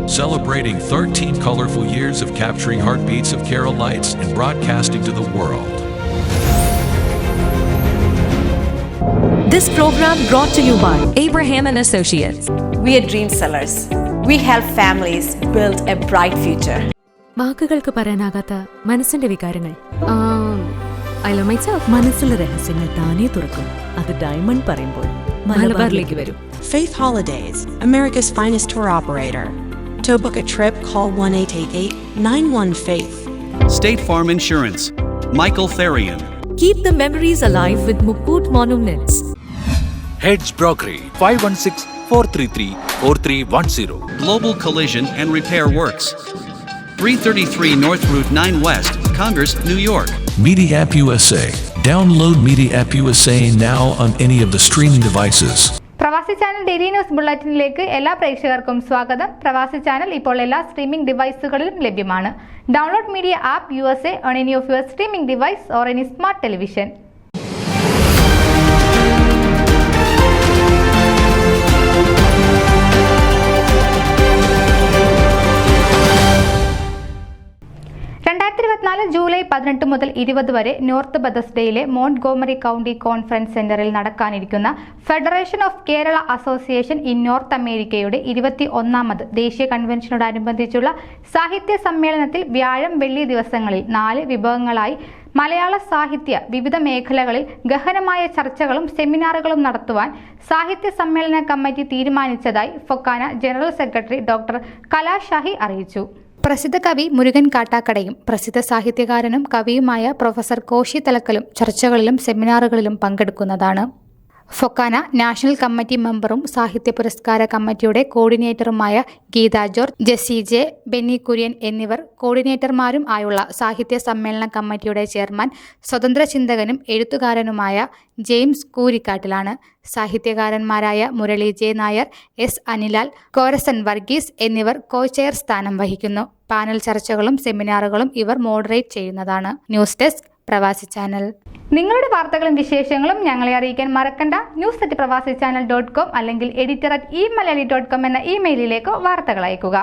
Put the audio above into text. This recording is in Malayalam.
celebrating 13 colorful years of capturing heartbeats of Kerala lights and broadcasting to the world. This program brought to you by Abraham and Associates. We are dream sellers. We help families build a bright future. വാക്കുകൾക്ക് പറയാനാകാത്ത മനസ്സിന്റെ വികാരങ്ങൾ. I love myself. മനസ്സിലെ രഹസ്യങ്ങൾ താനേ തുറക്കും. അത് ഡയമണ്ട് പറയുമ്പോൾ മലബാറിലേക്ക് വരും. Faith Holidays, America's finest tour operator. To book a trip, call 1-888-91-FAITH. State Farm Insurance, Michael Therian. Keep the memories alive with Mukut Monuments. Hedge Brokery 516-433-4310. Global Collision and Repair Works, 333 North Route 9 West, Congress, New York. Media App USA. Download Media App USA now on any of the streaming devices. പ്രവാസി ചാനൽ ഡെയിലി ന്യൂസ് ബുള്ളറ്റിനിലേക്ക് എല്ലാ പ്രേക്ഷകർക്കും സ്വാഗതം. പ്രവാസി ചാനൽ ഇപ്പോൾ എല്ലാ സ്ട്രീമിംഗ് ഡിവൈസുകളിലും ലഭ്യമാണ്. Download media app USA on any of your streaming device or any smart television. July 18 മുതൽ 20 വരെ നോർത്ത് ബെതസ്ഡയിലെ മോണ്ട്ഗോമറി കൗണ്ടി കോൺഫറൻസ് സെന്ററിൽ നടക്കാനിരിക്കുന്ന federation of Kerala association in north അമേരിക്കയുടെ 21ാമത് ദേശീയ കൺവെൻഷനോടനുബന്ധിച്ചുള്ള സാഹിത്യ സമ്മേളനത്തിൽ വ്യാഴം വെള്ളി ദിവസങ്ങളിൽ 4 വിഭാഗങ്ങളായി മലയാള സാഹിത്യ വിവിധ മേഖലകളിൽ ഗഹനമായ ചർച്ചകളും സെമിനാറുകളും നടത്തുവാൻ സാഹിത്യ സമ്മേളന കമ്മിറ്റി തീരുമാനിച്ചതായി FOKANA general secretary doctor Kalashahi അറിയിച്ചു. പ്രസിദ്ധ കവി മുരുകൻ കാട്ടാക്കടയും പ്രസിദ്ധ സാഹിത്യകാരനും കവിയുമായ പ്രൊഫസർ കോശി തലക്കലും ചർച്ചകളിലും സെമിനാറുകളിലും പങ്കെടുക്കുന്നതാണ്. ഫൊക്കാന നാഷണൽ കമ്മിറ്റി മെമ്പറും സാഹിത്യ പുരസ്കാര കമ്മിറ്റിയുടെ കോർഡിനേറ്ററുമായ Geetha George, Jessie J, Benny Kurian എന്നിവർ കോർഡിനേറ്റർമാരും ആയുള്ള സാഹിത്യ സമ്മേളന കമ്മിറ്റിയുടെ ചെയർമാൻ സ്വതന്ത്ര ചിന്തകനും എഴുത്തുകാരനുമായ ജെയിംസ് കൂരിക്കാട്ടിലാണ്. സാഹിത്യകാരന്മാരായ മുരളി ജെ നായർ, എസ് അനിലാൽ, കോരസൻ വർഗീസ് എന്നിവർ കോ-ചെയർ സ്ഥാനം വഹിക്കുന്നു. പാനൽ ചർച്ചകളും സെമിനാറുകളും ഇവർ മോഡറേറ്റ് ചെയ്യുന്നതാണ്. ന്യൂസ് ഡെസ്ക് പ്രവാസി ചാനൽ. നിങ്ങളുടെ വാർത്തകളും വിശേഷങ്ങളും ഞങ്ങളെ അറിയിക്കാൻ മറക്കണ്ട. news@pravasichannel.com അല്ലെങ്കിൽ editor@eMalayali.com എന്ന ഇമെയിലിലേക്ക് വാർത്തകൾ അയക്കുക.